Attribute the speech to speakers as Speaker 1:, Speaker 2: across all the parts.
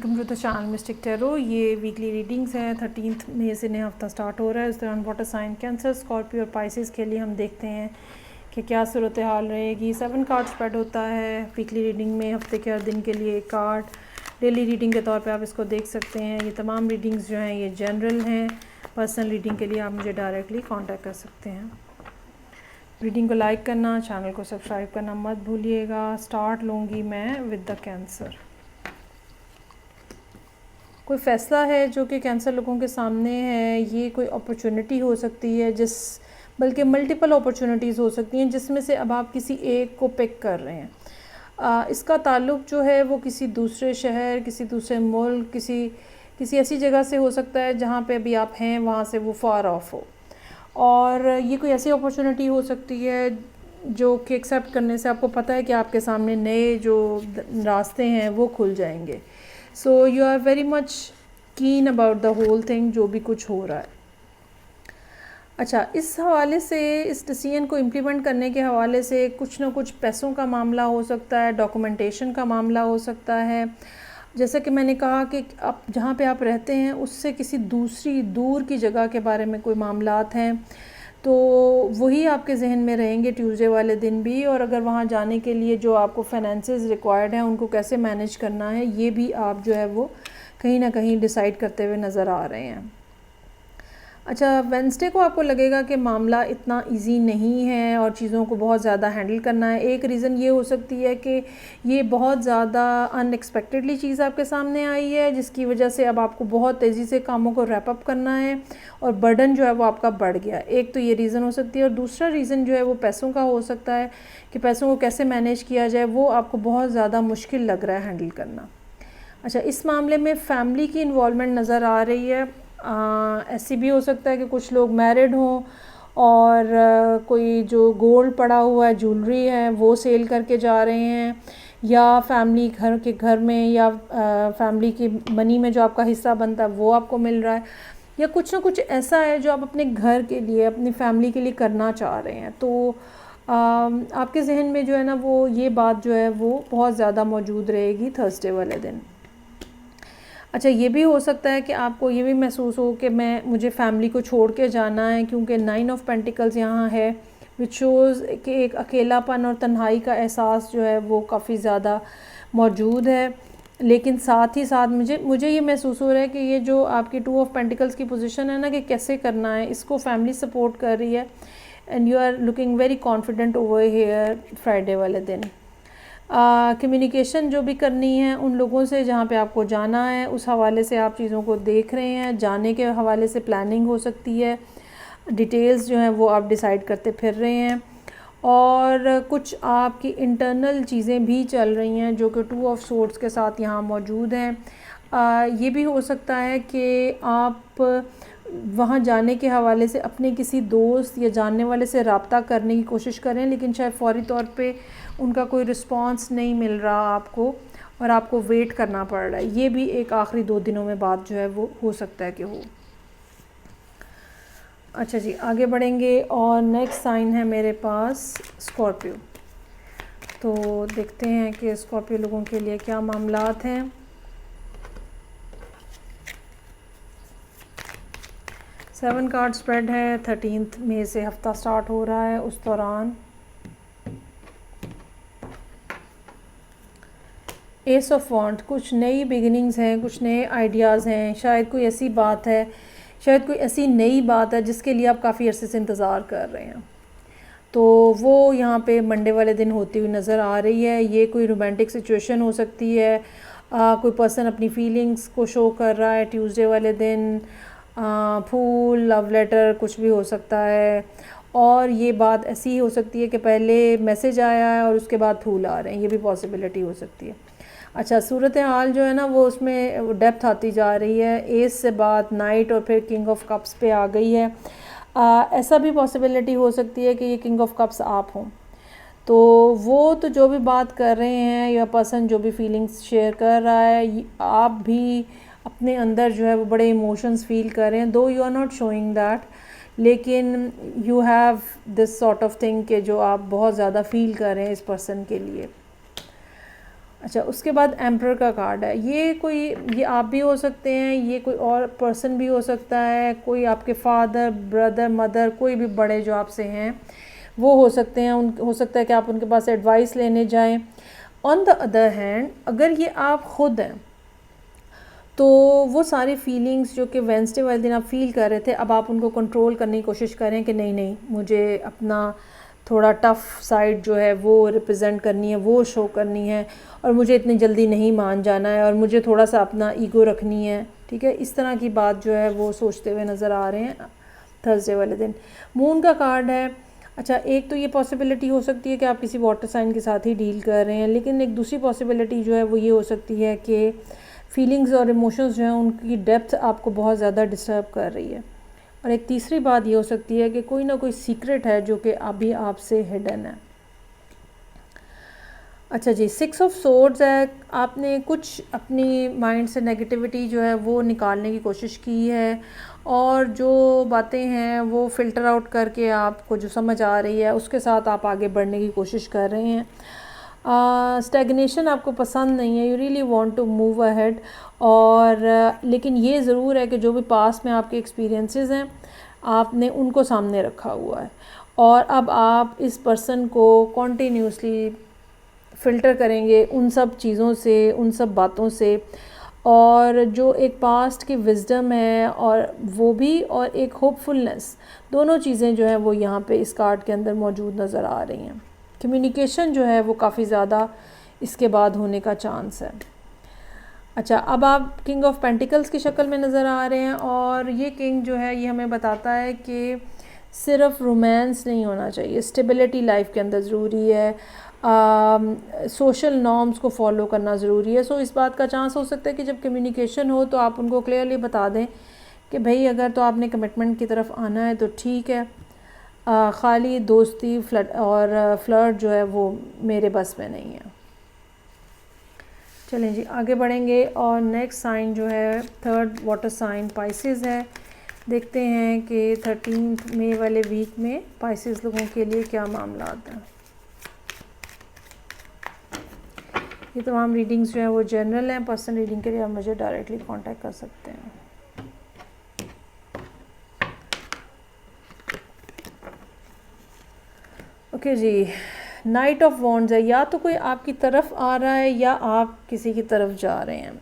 Speaker 1: Welcome to the channel mystic tarot. ये weekly readings हैं। 13 मई से नया हफ्ता स्टार्ट हो रहा है। इस दौरान वाटर साइन कैंसर, स्कॉर्पियो और पाइसेस के लिए हम देखते हैं कि क्या सूरत हाल रहेगी। 7 कार्ड स्प्रेड होता है वीकली रीडिंग में, हफ्ते के हर दिन के लिए एक कार्ड। डेली रीडिंग के तौर पे आप इसको देख सकते हैं। ये तमाम रीडिंग्स जो हैं ये जनरल हैं। पर्सनल रीडिंग के लिए आप मुझे डायरेक्टली कॉन्टैक्ट कर सकते हैं। रीडिंग को लाइक करना, चैनल को सब्सक्राइब करना मत भूलिएगा। स्टार्ट लूँगी मैं विद द कैंसर। कोई फ़ैसला है जो कि कैंसर लोगों के सामने है। ये कोई अपॉर्चुनिटी हो सकती है, बल्कि मल्टीपल अपॉर्चुनिटीज़ हो सकती हैं, जिसमें से अब आप किसी एक को पिक कर रहे हैं। इसका ताल्लुक़ जो है वो किसी दूसरे शहर, किसी दूसरे मुल्क, किसी ऐसी जगह से हो सकता है जहाँ पे अभी आप हैं वहाँ से वो फार ऑफ हो। और ये कोई ऐसी अपॉर्चुनिटी हो सकती है जो कि एक्सेप्ट करने से आपको पता है कि आपके सामने नए जो रास्ते हैं वो खुल जाएंगे। So you are very much keen about the whole thing, जो भी कुछ हो रहा है। अच्छा, इस हवाले से, इस डिसीजन को इम्प्लीमेंट करने के हवाले से कुछ ना कुछ पैसों का मामला हो सकता है, डॉक्यूमेंटेशन का मामला हो सकता है। जैसा कि मैंने कहा कि आप जहाँ पे आप रहते हैं उससे किसी दूसरी दूर की जगह के बारे में कोई मामलात हैं तो वही आपके जहन में रहेंगे ट्यूसडे वाले दिन भी। और अगर वहाँ जाने के लिए जो आपको फाइनेंसेस रिक्वायर्ड हैं उनको कैसे मैनेज करना है, ये भी आप जो है वो कहीं ना कहीं डिसाइड करते हुए नज़र आ रहे हैं। अच्छा, वेडनेसडे को आपको लगेगा कि मामला इतना इजी नहीं है और चीज़ों को बहुत ज़्यादा हैंडल करना है। एक रीज़न ये हो सकती है कि ये बहुत ज़्यादा अनएक्सपेक्टेडली चीज़ आपके सामने आई है, जिसकी वजह से अब आपको बहुत तेज़ी से कामों को रैप अप करना है और बर्डन जो है वो आपका बढ़ गया। एक तो ये रीज़न हो सकती है, और दूसरा रीज़न जो है वो पैसों का हो सकता है कि पैसों को कैसे मैनेज किया जाए वो आपको बहुत ज़्यादा मुश्किल लग रहा है हैंडल करना। अच्छा, इस मामले में फ़ैमिली की इन्वॉल्वमेंट नज़र आ रही है। ऐसी भी हो सकता है कि कुछ लोग मैरिड हों और कोई जो गोल्ड पड़ा हुआ है, ज्वेलरी है, वो सेल करके जा रहे हैं, या फैमिली घर में या फैमिली की मनी में जो आपका हिस्सा बनता है वो आपको मिल रहा है, या कुछ ना कुछ ऐसा है जो आप अपने घर के लिए, अपनी फैमिली के लिए करना चाह रहे हैं। तो आपके जहन में जो है ना वो ये बात जो है वो बहुत ज़्यादा मौजूद रहेगी थर्सडे वाले दिन। अच्छा, ये भी हो सकता है कि आपको ये भी महसूस हो कि मुझे फैमिली को छोड़ के जाना है, क्योंकि 9 ऑफ पेंटिकल्स यहाँ है, विच शोज़ कि एक अकेलापन और तन्हाई का एहसास जो है वो काफ़ी ज़्यादा मौजूद है। लेकिन साथ ही साथ मुझे ये महसूस हो रहा है कि ये जो आपकी 2 ऑफ पेंटिकल्स की पोजीशन है ना, कि कैसे करना है, इसको फैमिली सपोर्ट कर रही है and you are looking very confident over here Friday वाले दिन। कम्युनिकेशन जो भी करनी है उन लोगों से जहाँ पे आपको जाना है, उस हवाले से आप चीज़ों को देख रहे हैं। जाने के हवाले से प्लानिंग हो सकती है, डिटेल्स जो हैं वो आप डिसाइड करते फिर रहे हैं, और कुछ आपकी इंटरनल चीज़ें भी चल रही हैं जो कि 2 ऑफ सोर्ड्स के साथ यहाँ मौजूद हैं। ये भी हो सकता है कि आप वहाँ जाने के हवाले से अपने किसी दोस्त या जानने वाले से रब्ता करने की कोशिश करें, लेकिन शायद फ़ौरी तौर पे उनका कोई रिस्पांस नहीं मिल रहा आपको और आपको वेट करना पड़ रहा है। ये भी एक आखिरी 2 दिनों में बात जो है वो हो सकता है कि हो। अच्छा जी, आगे बढ़ेंगे और नेक्स्ट साइन है मेरे पास स्कॉर्पियो। तो देखते हैं कि स्कॉर्पियो लोगों के लिए क्या मामलात हैं। सेवन कार्ड स्प्रेड है। 13 मई से हफ्ता स्टार्ट हो रहा है। उस दौरान एस ऑफ वॉन्ड, कुछ नई बिगिनिंग्स हैं, कुछ नए आइडियाज़ हैं। शायद कोई ऐसी बात है, शायद कोई ऐसी नई बात है जिसके लिए आप काफ़ी अरसे से इंतज़ार कर रहे हैं। तो वो यहाँ पे मंडे वाले दिन होती हुई नज़र आ रही है। ये कोई रोमांटिक सिचुएशन हो सकती है। कोई पर्सन अपनी फीलिंग्स को शो कर रहा है ट्यूसडे वाले दिन। फूल, लव लेटर, कुछ भी हो सकता है। और ये बात ऐसी हो सकती है कि पहले मैसेज आया है और उसके बाद फूल आ रहे हैं, ये भी पॉसिबिलिटी हो सकती है। अच्छा, सूरत हाल जो है ना वो उसमें डेप्थ आती जा रही है। एस से बात नाइट और फिर किंग ऑफ कप्स पे आ गई है। ऐसा भी पॉसिबिलिटी हो सकती है कि ये किंग ऑफ कप्स आप हों। तो वो तो जो भी बात कर रहे हैं या पर्सन जो भी फीलिंग्स शेयर कर रहा है, आप भी अपने अंदर जो है वो बड़े इमोशंस फील कर रहे हैं, though you are not showing that, लेकिन you have this sort of thing कि जो आप बहुत ज़्यादा फील कर रहे हैं इस पर्सन के लिए। अच्छा, उसके बाद एम्परर का कार्ड है। ये आप भी हो सकते हैं, ये कोई और पर्सन भी हो सकता है, कोई आपके फादर, ब्रदर, मदर, कोई भी बड़े जो आपसे हैं वो हो सकते हैं। हो सकता है कि आप उनके पास एडवाइस लेने जाएं। ऑन द अदर हैंड, अगर ये आप ख़ुद हैं तो वो सारी फीलिंग्स जो कि वेंसडे वाले दिन आप फील कर रहे थे, अब आप उनको कंट्रोल करने की कोशिश करें कि नहीं नहीं, मुझे अपना थोड़ा टफ़ साइड जो है वो रिप्रेजेंट करनी है, वो शो करनी है, और मुझे इतनी जल्दी नहीं मान जाना है, और मुझे थोड़ा सा अपना ईगो रखनी है। ठीक है, इस तरह की बात जो है वो सोचते हुए नज़र आ रहे हैं थर्सडे वाले दिन। मून का कार्ड है। अच्छा, एक तो ये पॉसिबिलिटी हो सकती है कि आप किसी वाटर साइन के साथ ही डील कर रहे हैं, लेकिन एक दूसरी पॉसिबिलिटी जो है वो ये हो सकती है कि फीलिंग्स और इमोशंस जो हैं उनकी डेप्थ आपको बहुत ज़्यादा डिस्टर्ब कर रही है। और एक तीसरी बात ये हो सकती है कि कोई ना कोई सीक्रेट है जो कि अभी आपसे हिडन है। अच्छा जी, 6 ऑफ सोर्ड्स है। आपने कुछ अपनी माइंड से नेगेटिविटी जो है वो निकालने की कोशिश की है, और जो बातें हैं वो फ़िल्टर आउट करके आपको जो समझ आ रही है उसके साथ आप आगे बढ़ने की कोशिश कर रहे हैं। स्टैग्नेशन आपको पसंद नहीं है, you really want to move ahead. और लेकिन ये ज़रूर है कि जो भी पास में आपके एक्सपीरियंसेस हैं आपने उनको सामने रखा हुआ है, और अब आप इस पर्सन को कॉन्टीन्यूसली फ़िल्टर करेंगे उन सब चीज़ों से, उन सब बातों से, और जो एक पास्ट की विज़डम है और वो भी, और एक होपफुलनेस, दोनों चीज़ें जो हैं वो यहाँ पे इस कार्ड के अंदर मौजूद नज़र आ रही हैं। कम्युनिकेशन जो है वो काफ़ी ज़्यादा इसके बाद होने का चांस है। अच्छा, अब आप किंग ऑफ पेंटिकल्स की शक्ल में नज़र आ रहे हैं, और ये किंग जो है ये हमें बताता है कि सिर्फ रोमांस नहीं होना चाहिए, स्टेबिलिटी लाइफ के अंदर ज़रूरी है, सोशल नॉर्म्स को फॉलो करना ज़रूरी है। सो इस बात का चांस हो सकता है कि जब कम्युनिकेशन हो तो आप उनको क्लियरली बता दें कि भाई अगर तो आपने कमिटमेंट की तरफ आना है तो ठीक है, ख़ाली दोस्ती फ्लर्ट जो है वो मेरे बस में नहीं है। चलें जी, आगे बढ़ेंगे, और नेक्स्ट साइन जो है थर्ड वाटर साइन पाइसेस है। देखते हैं कि 13 मई वाले वीक में पाइसेस लोगों के लिए क्या मामला आता है। ये तमाम रीडिंग्स जो हैं वो जनरल हैं। पर्सनल रीडिंग के लिए आप मुझे डायरेक्टली कांटेक्ट कर सकते हैं। ओके जी, नाइट ऑफ वॉन्ड्स है। या तो कोई आपकी तरफ आ रहा है या आप किसी की तरफ जा रहे हैं।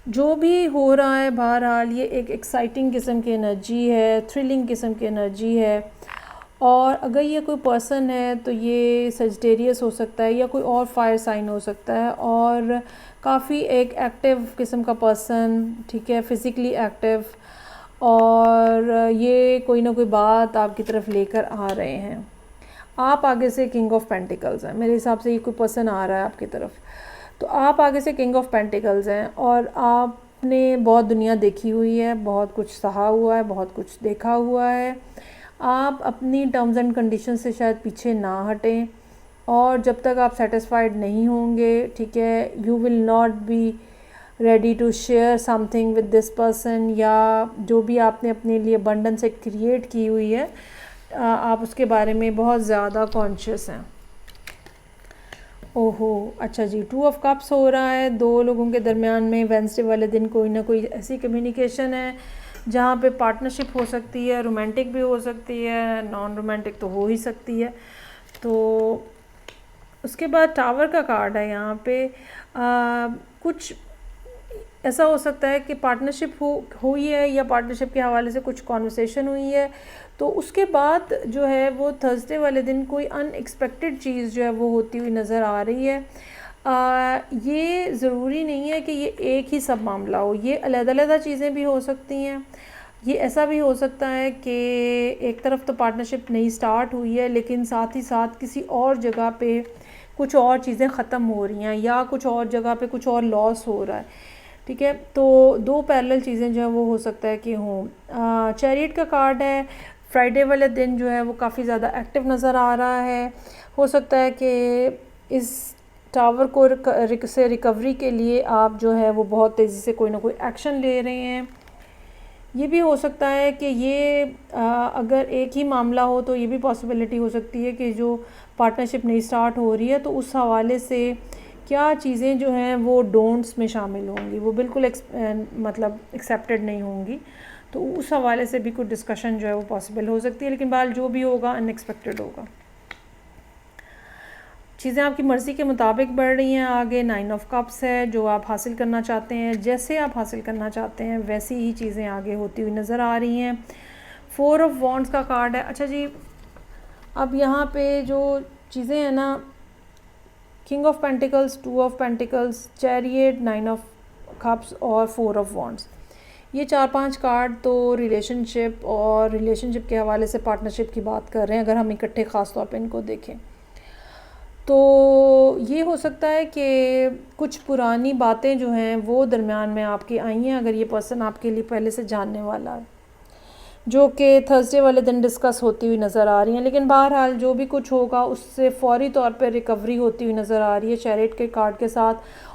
Speaker 1: जो भी हो रहा है बहरहाल ये एक एक्साइटिंग किस्म की एनर्जी है, थ्रिलिंग किस्म की एनर्जी है, और अगर ये कोई पर्सन है तो ये सजिटेरियस हो सकता है या कोई और फायर साइन हो सकता है, और काफ़ी एक एक्टिव किस्म का पर्सन, ठीक है, फ़िज़िकली एक्टिव, और ये कोई ना कोई बात आपकी तरफ लेकर आ रहे हैं। आप आगे से किंग ऑफ पेंटिकल्स हैं, मेरे हिसाब से ये कोई पर्सन आ रहा है आपकी तरफ, तो आप आगे से किंग ऑफ पेंटिकल्स हैं, और आपने बहुत दुनिया देखी हुई है, बहुत कुछ सहा हुआ है, बहुत कुछ देखा हुआ है। आप अपनी टर्म्स एंड कंडीशन से शायद पीछे ना हटें, और जब तक आप सेटिस्फाइड नहीं होंगे, ठीक है, you will not be ready to share something with this person, या जो भी आपने अपने लिए अबंडेंस से क्रिएट की हुई है आप उसके बारे में बहुत ज़्यादा कॉन्शियस हैं। ओहो, अच्छा जी, 2 ऑफ कप्स हो रहा है। दो लोगों के दरमियान में वेंसडे वाले दिन कोई ना कोई ऐसी कम्युनिकेशन है जहाँ पे पार्टनरशिप हो सकती है, रोमांटिक भी हो सकती है, नॉन रोमांटिक तो हो ही सकती है। तो उसके बाद टावर का कार्ड है यहाँ पे। कुछ ऐसा हो सकता है कि पार्टनरशिप हुई है, या पार्टनरशिप के हवाले से कुछ कॉन्वर्सेशन हुई है, तो उसके बाद जो है वो थर्सडे वाले दिन कोई अनएक्सपेक्टेड चीज़ जो है वो होती हुई नज़र आ रही है। ये ज़रूरी नहीं है कि ये एक ही सब मामला हो, ये अलग-अलग चीज़ें भी हो सकती हैं। ये ऐसा भी हो सकता है कि एक तरफ तो पार्टनरशिप नहीं स्टार्ट हुई है, लेकिन साथ ही साथ किसी और जगह पे कुछ और चीज़ें ख़त्म हो रही हैं, या कुछ और जगह पे कुछ और लॉस हो रहा है, ठीक है। तो दो पैरेलल चीज़ें जो हैं वो हो सकता है कि हों। चैरियट का कार्ड है। फ्राइडे वाले दिन जो है वो काफ़ी ज़्यादा एक्टिव नज़र आ रहा है। हो सकता है कि इस टावर को से रिकवरी के लिए आप जो है वो बहुत तेज़ी से कोई ना कोई एक्शन ले रहे हैं। ये भी हो सकता है कि ये अगर एक ही मामला हो तो ये भी पॉसिबिलिटी हो सकती है कि जो पार्टनरशिप नहीं स्टार्ट हो रही है तो उस हवाले से क्या चीज़ें जो हैं वो डोंट्स में शामिल होंगी, वो बिल्कुल मतलब एक्सेप्टेड नहीं होंगी। तो उस हवाले से भी कुछ डिस्कशन जो है वो पॉसिबल हो सकती है, लेकिन बहरहाल जो भी होगा अनएक्सपेक्टेड होगा। चीज़ें आपकी मर्ज़ी के मुताबिक बढ़ रही हैं आगे। 9 ऑफ कप्स है, जो आप हासिल करना चाहते हैं, जैसे आप हासिल करना चाहते हैं वैसी ही चीज़ें आगे होती हुई नज़र आ रही हैं। 4 ऑफ वॉन्ड्स का कार्ड है। अच्छा जी, अब यहाँ पे जो चीज़ें हैं ना, king of pentacles, 2 of pentacles, chariot, 9 of cups और 4 ऑफ वॉन्ड्स, ये 4-5 कार्ड तो रिलेशनशिप के हवाले से पार्टनरशिप की बात कर रहे हैं अगर हम इकट्ठे ख़ास तौर पे इनको देखें। तो ये हो सकता है कि कुछ पुरानी बातें जो हैं वो दरमियान में आपकी आई हैं, अगर ये पर्सन आपके लिए पहले से जानने वाला है, जो कि थर्सडे वाले दिन डिस्कस होती हुई नज़र आ रही हैं। लेकिन बहरहाल जो भी कुछ होगा उससे फ़ौरी तौर पर रिकवरी होती हुई नज़र आ रही है चैरियट के कार्ड के साथ,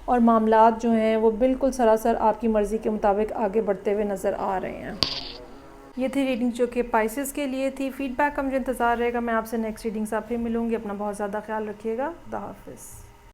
Speaker 1: और मामलात जो हैं वो बिल्कुल सरासर आपकी मर्ज़ी के मुताबिक आगे बढ़ते हुए नज़र आ रहे हैं। ये थी रीडिंग जो कि पाइसेस के लिए थी। फ़ीडबैक का मुझे इंतज़ार रहेगा। मैं आपसे नेक्स्ट रीडिंग से फिर मिलूँगी। अपना बहुत ज़्यादा ख्याल रखिएगा। खुदा हाफ़िज़।